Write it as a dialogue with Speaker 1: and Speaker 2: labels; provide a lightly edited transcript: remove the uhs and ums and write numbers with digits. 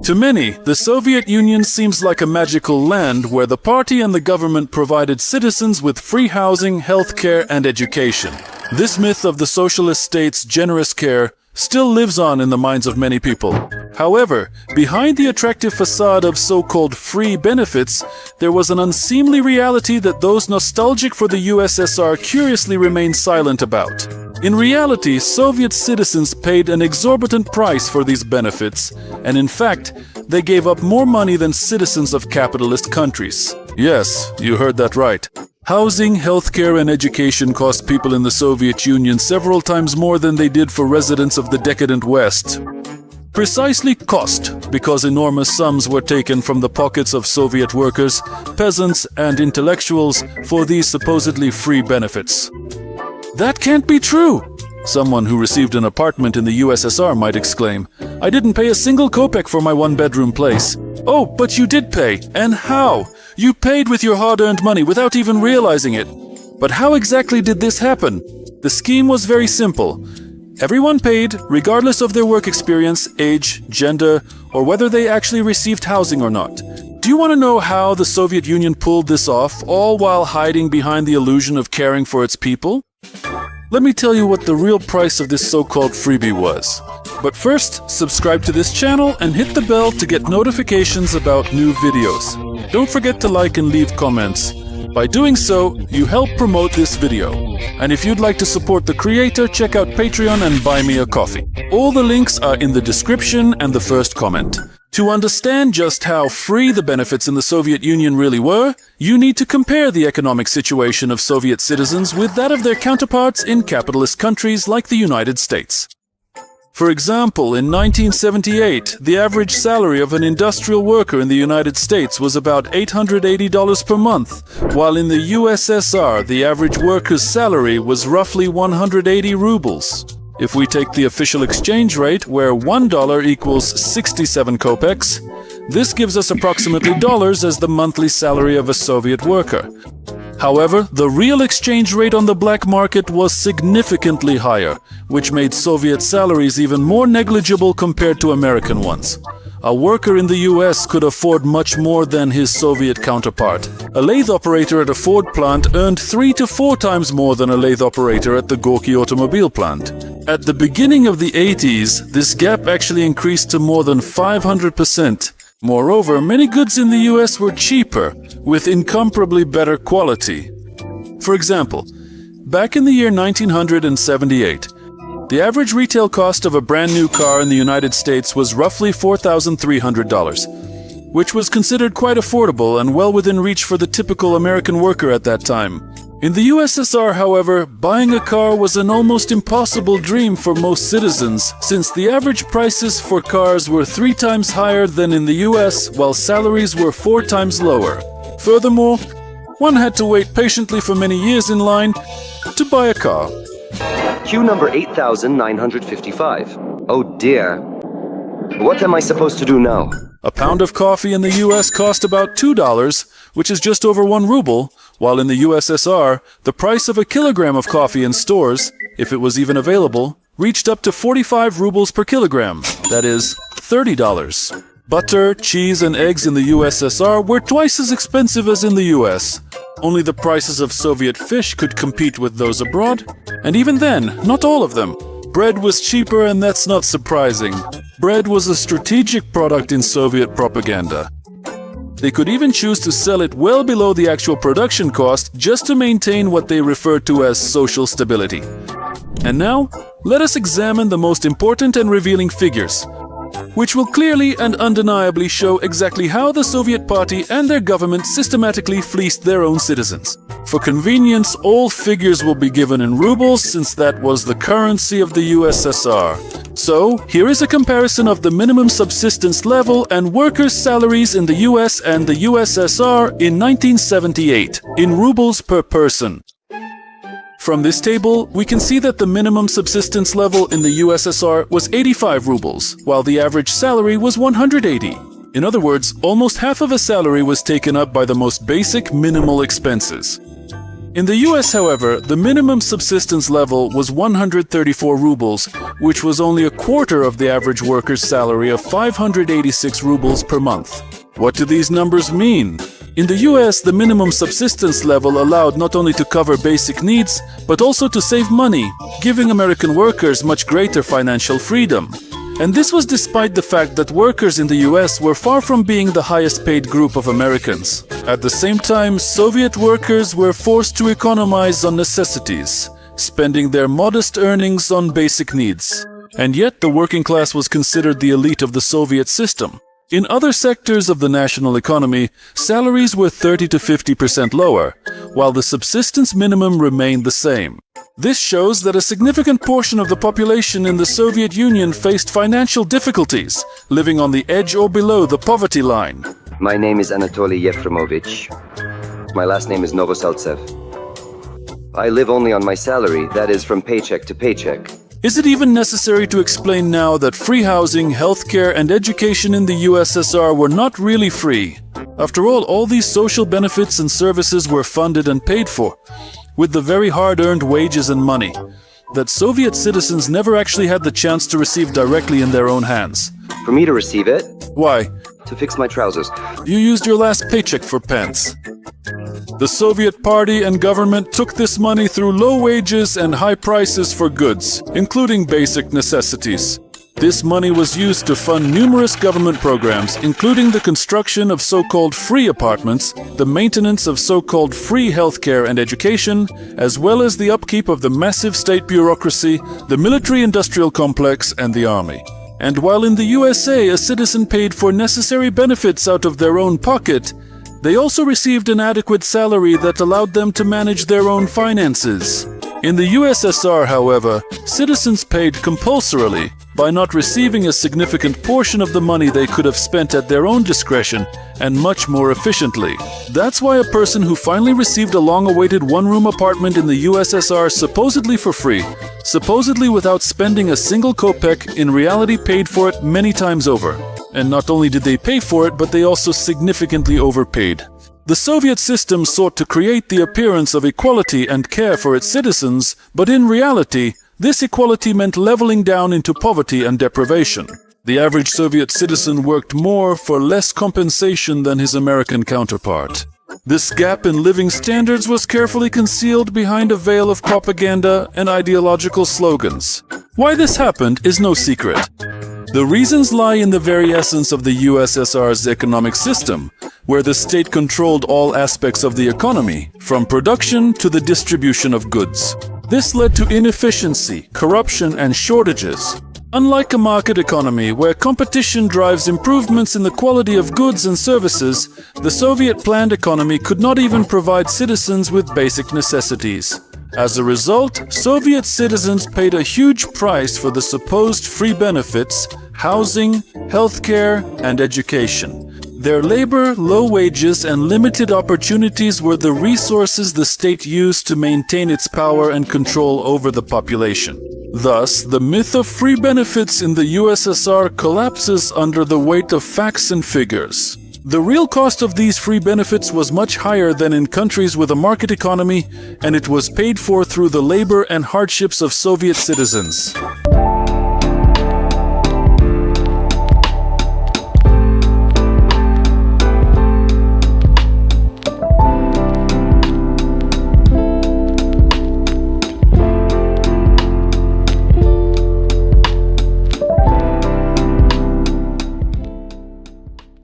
Speaker 1: To many, the Soviet Union seems like a magical land where the party and the government provided citizens with free housing, healthcare, and education. This myth of the socialist state's generous care still lives on in the minds of many people. However, behind the attractive facade of so-called free benefits, there was an unseemly reality that those nostalgic for the USSR curiously remain silent about. In reality, Soviet citizens paid an exorbitant price for these benefits, and in fact, they gave up more money than citizens of capitalist countries. Yes, you heard that right. Housing, healthcare, and education cost people in the Soviet Union several times more than they did for residents of the decadent West. Precisely cost, because enormous sums were taken from the pockets of Soviet workers, peasants, and intellectuals for these supposedly free benefits. That can't be true! Someone who received an apartment in the USSR might exclaim. I didn't pay a single kopeck for my one-bedroom place. Oh, but you did pay. And how? You paid with your hard-earned money without even realizing it. But how exactly did this happen? The scheme was very simple. Everyone paid, regardless of their work experience, age, gender, or whether they actually received housing or not. Do you want to know how the Soviet Union pulled this off, all while hiding behind the illusion of caring for its people? Let me tell you what the real price of this so-called freebie was. But first, subscribe to this channel and hit the bell to get notifications about new videos. Don't forget to like and leave comments. By doing so, you help promote this video. And if you'd like to support the creator, check out Patreon and buy me a coffee. All the links are in the description and the first comment. To understand just how free the benefits in the Soviet Union really were, you need to compare the economic situation of Soviet citizens with that of their counterparts in capitalist countries like the United States. For example, in 1978, the average salary of an industrial worker in the United States was about $880 per month, while in the USSR, the average worker's salary was roughly 180 rubles. If we take the official exchange rate, where $1 equals 67 kopecks, this gives us approximately dollars as the monthly salary of a Soviet worker. However, the real exchange rate on the black market was significantly higher, which made Soviet salaries even more negligible compared to American ones. A worker in the US could afford much more than his Soviet counterpart. A lathe operator at a Ford plant earned 3 to 4 times more than a lathe operator at the Gorky automobile plant. At the beginning of the 80s, this gap actually increased to more than 500%. Moreover, many goods in the US were cheaper, with incomparably better quality. For example, back in the year 1978, the average retail cost of a brand new car in the United States was roughly $4,300, which was considered quite affordable and well within reach for the typical American worker at that time. In the USSR, however, buying a car was an almost impossible dream for most citizens, since the average prices for cars were 3 times higher than in the US, while salaries were 4 times lower. Furthermore, one had to wait patiently for many years in line to buy a car.
Speaker 2: Queue number 8,955. Oh dear. What am I supposed to do now?
Speaker 1: A pound of coffee in the US cost about $2, which is just over 1 ruble, while in the USSR, the price of a kilogram of coffee in stores, if it was even available, reached up to 45 rubles per kilogram, that is, $30. Butter, cheese, and eggs in the USSR were twice as expensive as in the US. Only the prices of Soviet fish could compete with those abroad. And even then, not all of them. Bread was cheaper, and that's not surprising. Bread was a strategic product in Soviet propaganda. They could even choose to sell it well below the actual production cost just to maintain what they referred to as social stability. And now, let us examine the most important and revealing figures, which will clearly and undeniably show exactly how the Soviet Party and their government systematically fleeced their own citizens. For convenience, all figures will be given in rubles, since that was the currency of the USSR. So, here is a comparison of the minimum subsistence level and workers' salaries in the US and the USSR in 1978, in rubles per person. From this table, we can see that the minimum subsistence level in the USSR was 85 rubles, while the average salary was 180. In other words, almost half of a salary was taken up by the most basic minimal expenses. In the US, however, the minimum subsistence level was 134 rubles, which was only a quarter of the average worker's salary of 586 rubles per month. What do these numbers mean? In the US, the minimum subsistence level allowed not only to cover basic needs, but also to save money, giving American workers much greater financial freedom. And this was despite the fact that workers in the US were far from being the highest paid group of Americans. At the same time, Soviet workers were forced to economize on necessities, spending their modest earnings on basic needs. And yet the working class was considered the elite of the Soviet system. In other sectors of the national economy, salaries were 30 to 50% lower, while the subsistence minimum remained the same. This shows that a significant portion of the population in the Soviet Union faced financial difficulties, living on the edge or below the poverty line.
Speaker 2: My name is Anatoly Yefremovich. My last name is Novoseltsev. I live only on my salary, that is from paycheck to paycheck.
Speaker 1: Is it even necessary to explain now that free housing, healthcare, and education in the USSR were not really free? After all these social benefits and services were funded and paid for, with the very hard-earned wages and money, that Soviet citizens never actually had the chance to receive directly in their own hands.
Speaker 2: For me to receive it?
Speaker 1: Why?
Speaker 2: To fix my trousers.
Speaker 1: You used your last paycheck for pants. The Soviet party and government took this money through low wages and high prices for goods, including basic necessities. This money was used to fund numerous government programs, including the construction of so-called free apartments, the maintenance of so-called free healthcare and education, as well as the upkeep of the massive state bureaucracy, the military-industrial complex, and the army. And while in the USA a citizen paid for necessary benefits out of their own pocket, they also received an adequate salary that allowed them to manage their own finances. In the USSR, however, citizens paid compulsorily by not receiving a significant portion of the money they could have spent at their own discretion and much more efficiently. That's why a person who finally received a long-awaited one-room apartment in the USSR supposedly for free, supposedly without spending a single kopeck, in reality paid for it many times over. And not only did they pay for it, but they also significantly overpaid. The Soviet system sought to create the appearance of equality and care for its citizens, but in reality, this equality meant leveling down into poverty and deprivation. The average Soviet citizen worked more for less compensation than his American counterpart. This gap in living standards was carefully concealed behind a veil of propaganda and ideological slogans. Why this happened is no secret. The reasons lie in the very essence of the USSR's economic system, where the state controlled all aspects of the economy, from production to the distribution of goods. This led to inefficiency, corruption, and shortages. Unlike a market economy where competition drives improvements in the quality of goods and services, the Soviet planned economy could not even provide citizens with basic necessities. As a result, Soviet citizens paid a huge price for the supposed free benefits, housing, healthcare, and education. Their labor, low wages, and limited opportunities were the resources the state used to maintain its power and control over the population. Thus, the myth of free benefits in the USSR collapses under the weight of facts and figures. The real cost of these free benefits was much higher than in countries with a market economy, and it was paid for through the labor and hardships of Soviet citizens.